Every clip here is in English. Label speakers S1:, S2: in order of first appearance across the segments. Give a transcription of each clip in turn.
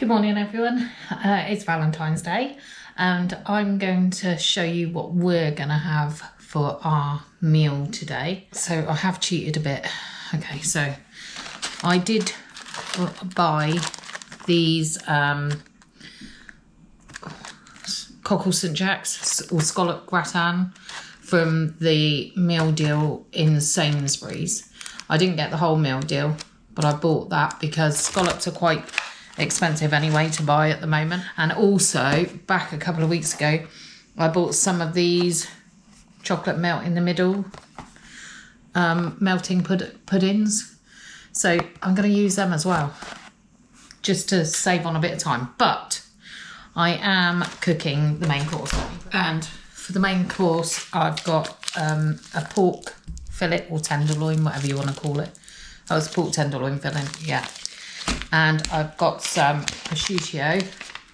S1: Good morning everyone, it's Valentine's Day and I'm going to show you what we're going to have for our meal today. So I have cheated a bit. Okay, so I did buy these cockle St Jacks or scallop gratin from the meal deal in Sainsbury's. I didn't get the whole meal deal, but I bought that because scallops are quite expensive anyway to buy at the moment. And also back a couple of weeks ago I bought some of these chocolate melt in the middle melting puddings, so I'm going to use them as well just to save on a bit of time. But I am cooking the main course, and for the main course I've got a pork fillet or tenderloin, whatever you want to call it. Oh, it's pork tenderloin fillet, yeah. And I've got some prosciutto,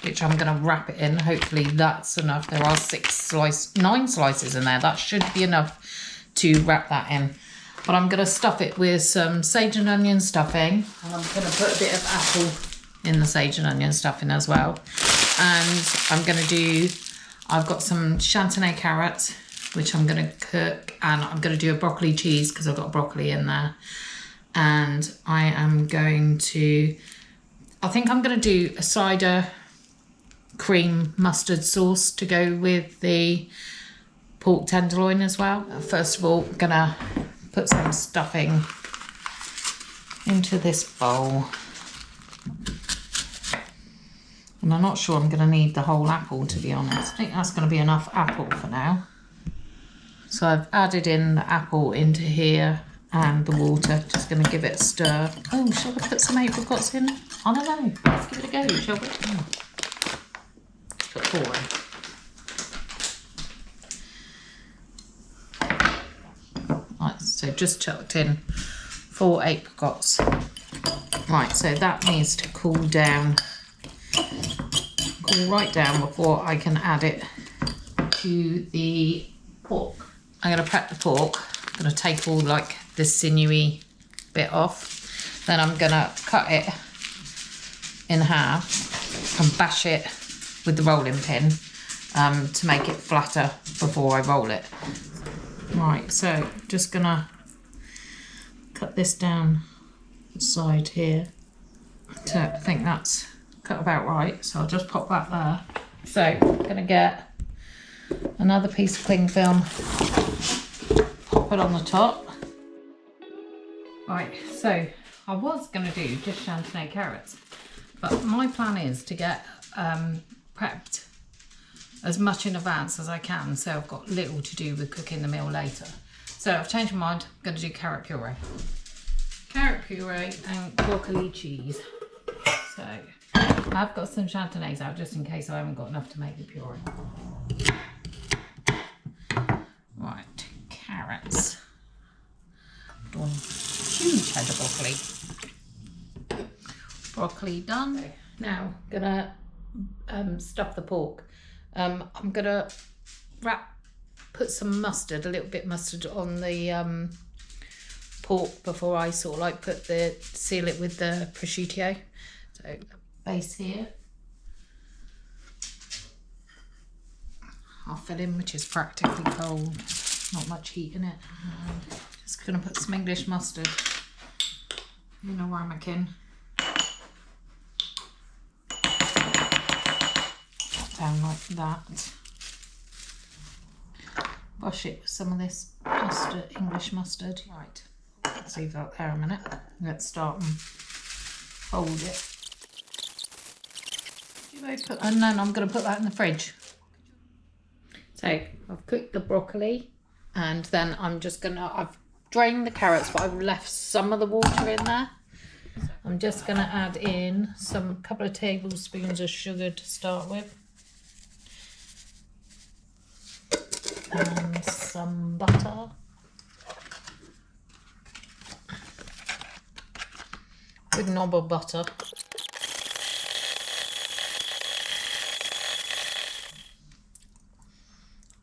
S1: which I'm going to wrap it in. Hopefully that's enough. There are 9 slices in there. That should be enough to wrap that in. But I'm going to stuff it with some sage and onion stuffing. And I'm going to put a bit of apple in the sage and onion stuffing as well. And I've got some chantenay carrots, which I'm going to cook. And I'm going to do a broccoli cheese because I've got broccoli in there. And I think I'm going to do a cider cream mustard sauce to go with the pork tenderloin as well. First of all, I'm going to put some stuffing into this bowl. And I'm not sure I'm going to need the whole apple, to be honest. I think that's going to be enough apple for now. So I've added in the apple into here. And the water, just going to give it a stir. Oh, shall we put some apricots in? I don't know. Let's give it a go, shall we? Oh. Let's put 4 in. Right, so just chucked in 4 apricots. Right, so that needs to cool down. Cool right down before I can add it to the pork. I'm going to prep the pork. I'm going to take all like the sinewy bit off. Then I'm going to cut it in half and bash it with the rolling pin to make it flatter before I roll it. Right, so just going to cut this down the side here. So I think that's cut about right, so I'll just pop that there. So I'm going to get another piece of cling film, pop it on the top. Right, so I was going to do just chantenay carrots, but my plan is to get prepped as much in advance as I can, so I've got little to do with cooking the meal later. So I've changed my mind, I'm going to do carrot puree. Carrot puree and broccoli cheese. So I've got some chantenays out just in case I haven't got enough to make the puree. Right, carrots. One huge head of broccoli. Broccoli done. Now gonna stuff the pork. I'm gonna put some mustard, a little bit mustard on the pork before I sort of like seal it with the prosciutto. So base here. I'll fill in, which is practically cold. Not much heat in it. Just gonna put some English mustard in a ramekin. Down like that. Wash it with some of this mustard, English mustard. Right, let's leave that there a minute. Let's start and fold it. And then I'm gonna put that in the fridge. So I've cooked the broccoli. And then I've drained the carrots, but I've left some of the water in there. I'm just going to add in couple of tablespoons of sugar to start with. And some butter. Big knob of butter.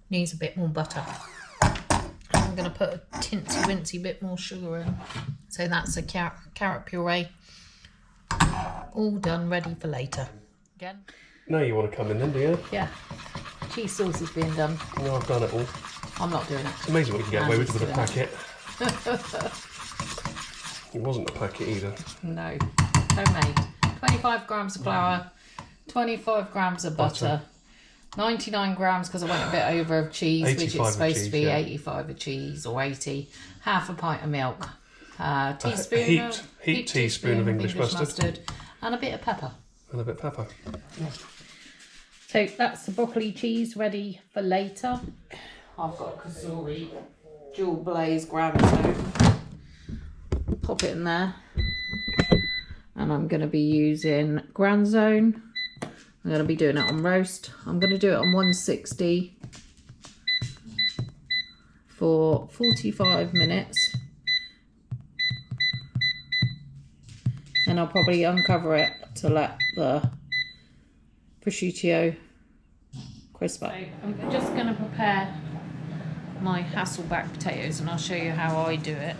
S1: Needs a bit more butter. I'm going to put a tinsy-wincy bit more sugar in. So that's a carrot puree. all done, ready for later. Again?
S2: Now you want to come in then, do you?
S1: Yeah. Cheese sauce is being done.
S2: No, I've done it all.
S1: I'm not doing it.
S2: It's amazing what you can get away with a packet. It wasn't a packet either.
S1: No. Homemade. 25 grams of flour, 25 grams of butter. 99 grams because I went a bit over of cheese, which is supposed to be 85 of cheese or 80. Half a pint of milk.
S2: Heaped teaspoon of English mustard.
S1: And a bit of pepper.
S2: And a bit of pepper.
S1: Yeah. So that's the broccoli cheese ready for later. I've got kasuri, dual blaze grandson. Pop it in there. And I'm going to be using Grand Zone. I'm going to be doing it on roast. I'm going to do it on 160 for 45 minutes. And I'll probably uncover it to let the prosciutto crisp up. So I'm just going to prepare my Hasselback potatoes and I'll show you how I do it.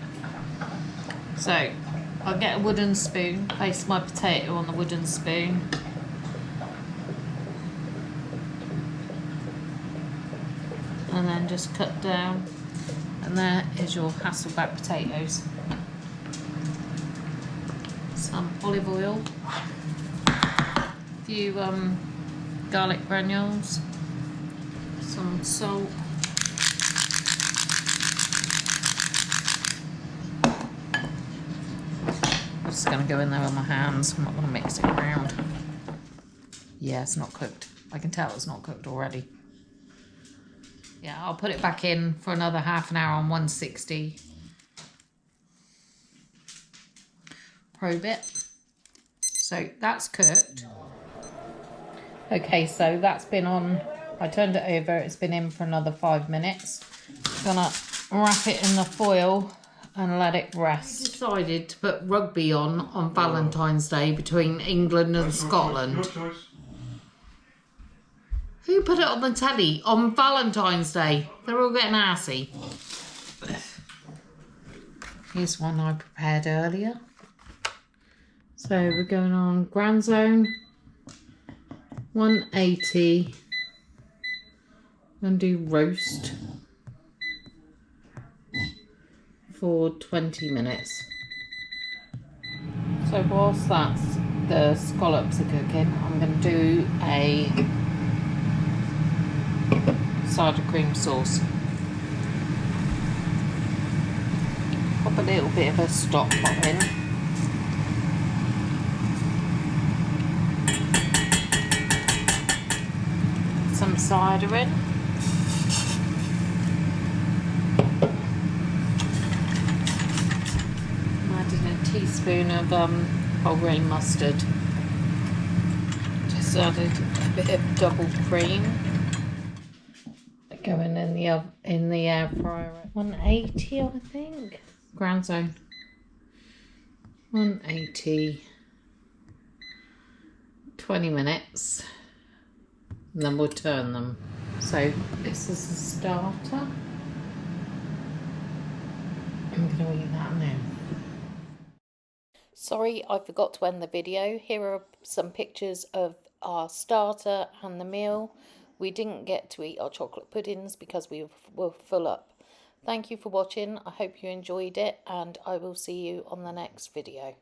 S1: So I'll get a wooden spoon, place my potato on the wooden spoon. And then just cut down. And there is your Hasselback potatoes. Some olive oil. A few garlic granules. Some salt. I'm just going to go in there with my hands. I'm not going to mix it around. Yeah, it's not cooked. I can tell it's not cooked already. Yeah, I'll put it back in for another half an hour on 160. Probe it. So that's cooked. Okay, so that's been on. I turned it over. It's been in for another 5 minutes. Gonna wrap it in the foil and let it rest. I decided to put rugby on Valentine's Day between England and Scotland.
S2: Your choice.
S1: Who put it on the telly on Valentine's Day? They're all getting arsey. Here's one I prepared earlier. So we're going on Grand Zone, 180. I'm going to do roast for 20 minutes. So whilst the scallops are cooking, I'm going to do a cider cream sauce. Pop a little bit of a stock pot in. Some cider in. I'm adding a teaspoon of whole grain mustard. Just added a bit of double cream. Going in the air fryer at 180, I think. Grand Zone. 180. 20 minutes. And then we'll turn them. So this is the starter. I'm going to eat that now. Sorry, I forgot to end the video. Here are some pictures of our starter and the meal. We didn't get to eat our chocolate puddings because we were full up. Thank you for watching. I hope you enjoyed it and I will see you on the next video.